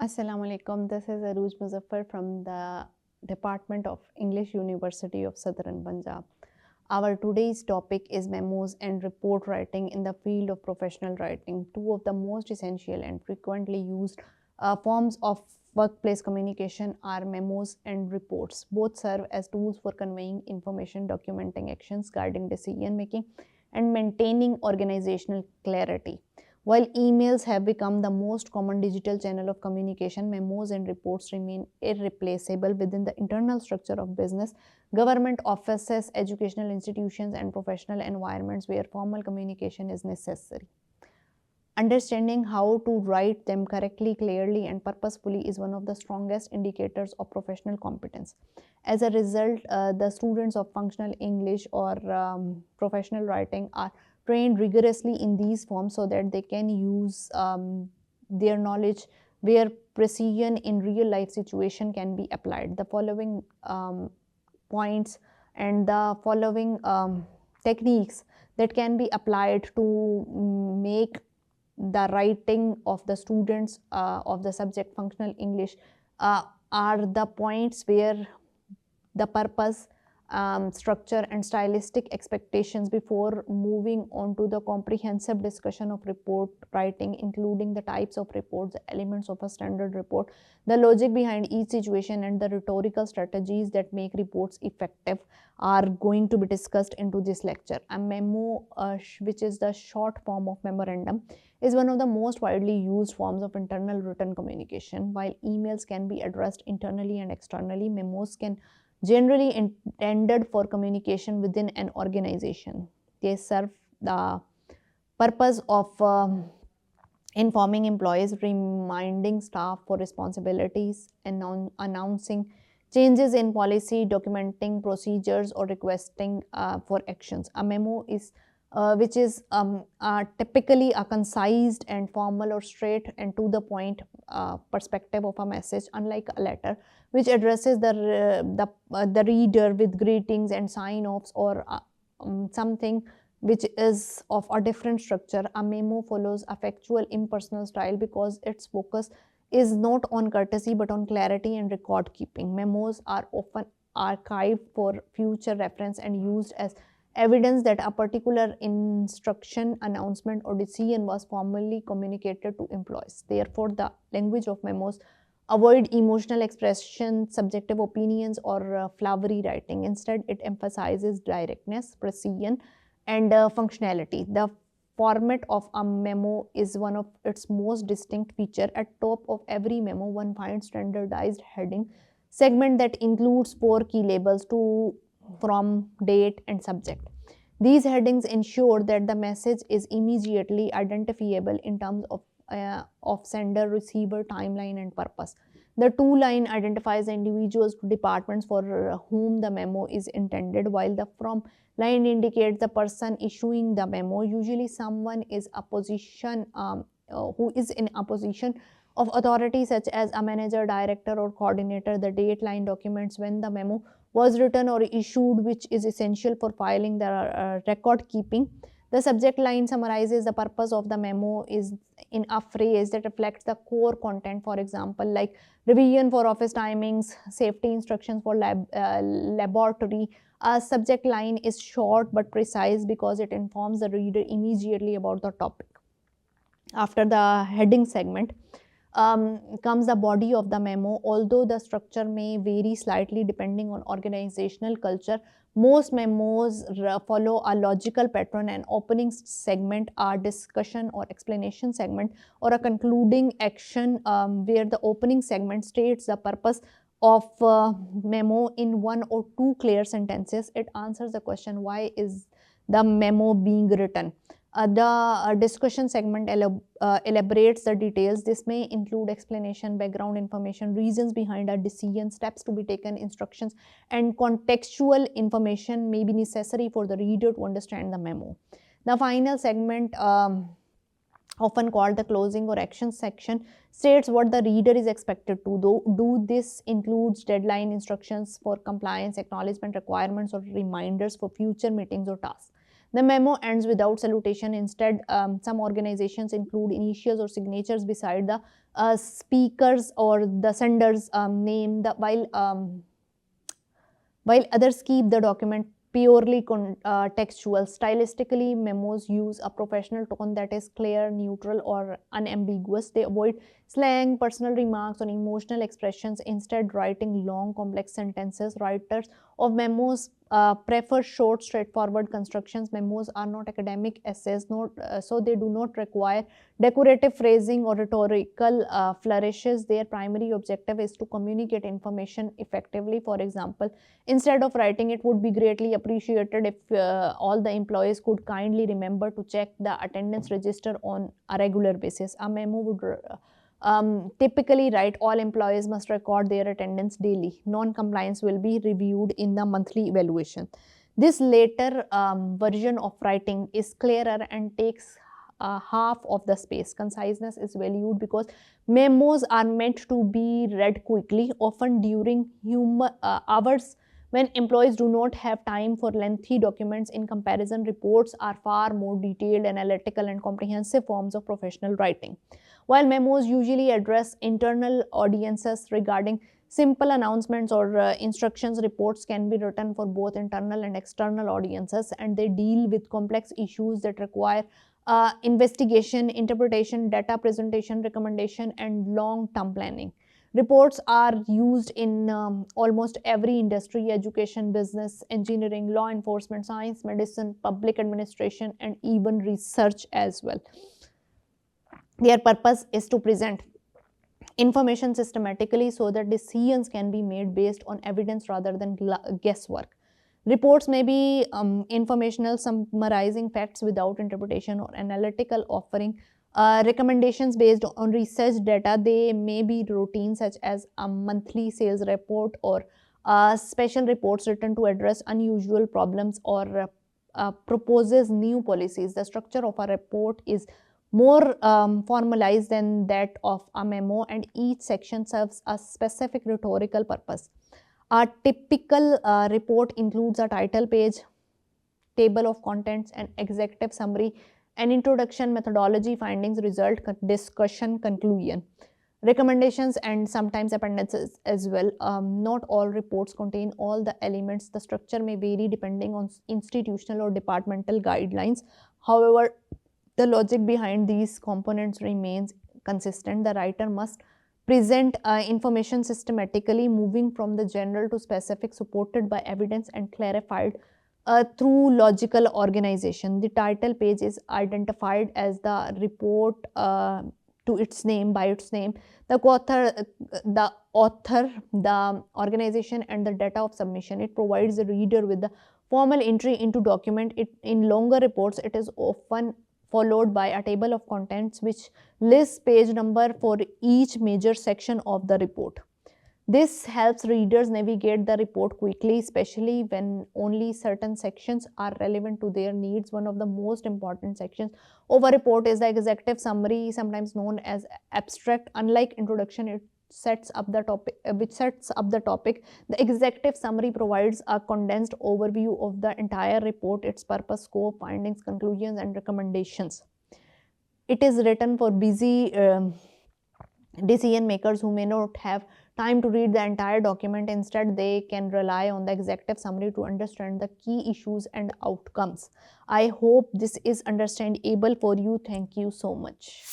Assalamu alaikum. This is Aruj Muzaffar from the Department of English, University of Southern Punjab. Our today's topic is memos and report writing in the field of professional writing, two of the most essential and frequently used forms of workplace communication are memos and reports. Both serve as tools for conveying information, documenting actions, guiding decision making, and maintaining organizational clarity. While emails have become the most common digital channel of communication, memos and reports remain irreplaceable within the internal structure of business, government offices, educational institutions, and professional environments where formal communication is necessary. Understanding how to write them correctly, clearly, and purposefully is one of the strongest indicators of professional competence. As a result, the students of functional English or professional writing are trained rigorously in these forms so that they can use their knowledge where precision in real life situation can be applied. The following points and the following techniques that can be applied to make the writing of the students of the subject functional English are the points where the purpose, structure, and stylistic expectations before moving on to the comprehensive discussion of report writing, including the types of reports, the elements of a standard report, the logic behind each situation, and the rhetorical strategies that make reports effective are going to be discussed into this lecture. A memo, which is the short form of memorandum, is one of the most widely used forms of internal written communication. While emails can be addressed internally and externally, memos can generally intended for communication within an organization. They serve the purpose of informing employees, reminding staff for responsibilities, and announcing changes in policy, documenting procedures, or requesting for actions. A memo is which is typically a concise and formal or straight and to the point perspective of a message, unlike a letter, which addresses the reader with greetings and sign offs or something which is of a different structure. A memo follows a factual, impersonal style because its focus is not on courtesy but on clarity and record keeping. Memos are often archived for future reference and used as evidence that a particular instruction, announcement, or decision was formally communicated to employees. Therefore, the language of memos avoid emotional expression, subjective opinions, or flowery writing. Instead, it emphasizes directness, precision, and functionality. The format of a memo is one of its most distinct feature. At top of every memo, one finds standardized heading segment that includes four key labels to from, date, and subject. These headings ensure that the message is immediately identifiable in terms of sender, receiver, timeline, and purpose. The two line identifies the individuals to departments for whom the memo is intended, while the from line indicates the person issuing the memo. Usually, someone is a position who is in a position of authority, such as a manager, director, or coordinator. The date line documents when the memo was written or issued, which is essential for filing the record keeping. The subject line summarizes the purpose of the memo is in a phrase that reflects the core content. For example, like revision for office timings, safety instructions for laboratory. A subject line is short but precise because it informs the reader immediately about the topic. After the heading segment, comes the body of the memo. Although the structure may vary slightly depending on organizational culture, most memos follow a logical pattern: an opening segment, a discussion or explanation segment, or a concluding action, where the opening segment states the purpose of memo in one or two clear sentences. It answers the question, why is the memo being written? The discussion segment elaborates the details. This may include explanation, background information, reasons behind a decision, steps to be taken, instructions, and contextual information may be necessary for the reader to understand the memo. The final segment, often called the closing or action section, states what the reader is expected to do. This includes deadline, instructions for compliance, acknowledgement requirements, or reminders for future meetings or tasks. The memo ends without salutation. Instead, some organizations include initials or signatures beside the speaker's or the sender's name, while others keep the document purely textual. Stylistically, memos use a professional tone that is clear, neutral, or unambiguous. They avoid slang, personal remarks, or emotional expressions, instead, writing long, complex sentences. Writers of memos prefer short, straightforward constructions. Memos are not academic essays, so they do not require decorative phrasing or rhetorical flourishes. Their primary objective is to communicate information effectively. For example, instead of writing, it would be greatly appreciated if all the employees could kindly remember to check the attendance register on a regular basis. A memo would typically write, all employees must record their attendance daily. Non-compliance will be reviewed in the monthly evaluation. This later version of writing is clearer and takes half of the space. Conciseness is valued because memos are meant to be read quickly, often during hours when employees do not have time for lengthy documents. In comparison, reports are far more detailed, analytical, and comprehensive forms of professional writing. While memos usually address internal audiences regarding simple announcements or instructions, reports can be written for both internal and external audiences, and they deal with complex issues that require investigation, interpretation, data presentation, recommendation, and long term planning. Reports are used in almost every industry: education, business, engineering, law enforcement, science, medicine, public administration, and even research as well. Their purpose is to present information systematically so that decisions can be made based on evidence rather than guesswork. Reports may be informational, summarizing facts without interpretation, or analytical, offering recommendations based on research data. They may be routine, such as a monthly sales report, or special reports written to address unusual problems or proposes new policies. The structure of a report is more formalized than that of a memo, and each section serves a specific rhetorical purpose. A typical report includes a title page, table of contents, and executive summary, an introduction, methodology, findings, result, discussion, conclusion, recommendations, and sometimes appendices as well. Not all reports contain all the elements. The structure may vary depending on institutional or departmental guidelines. However, the logic behind these components remains consistent. The writer must present information systematically, moving from the general to specific, supported by evidence and clarified through logical organization. The title page is identified as the report to its name by its name, the author, the organization, and the data of submission. It provides the reader with the formal entry into document. In longer reports, it is often followed by a table of contents which lists page number for each major section of the report. This helps readers navigate the report quickly, especially when only certain sections are relevant to their needs. One of the most important sections of a report is the executive summary, sometimes known as abstract. Unlike introduction, it sets up the topic, The executive summary provides a condensed overview of the entire report, its purpose, scope, findings, conclusions, and recommendations. It is written for busy decision makers who may not have time to read the entire document. Instead, they can rely on the executive summary to understand the key issues and outcomes. I hope this is understandable for you. Thank you so much.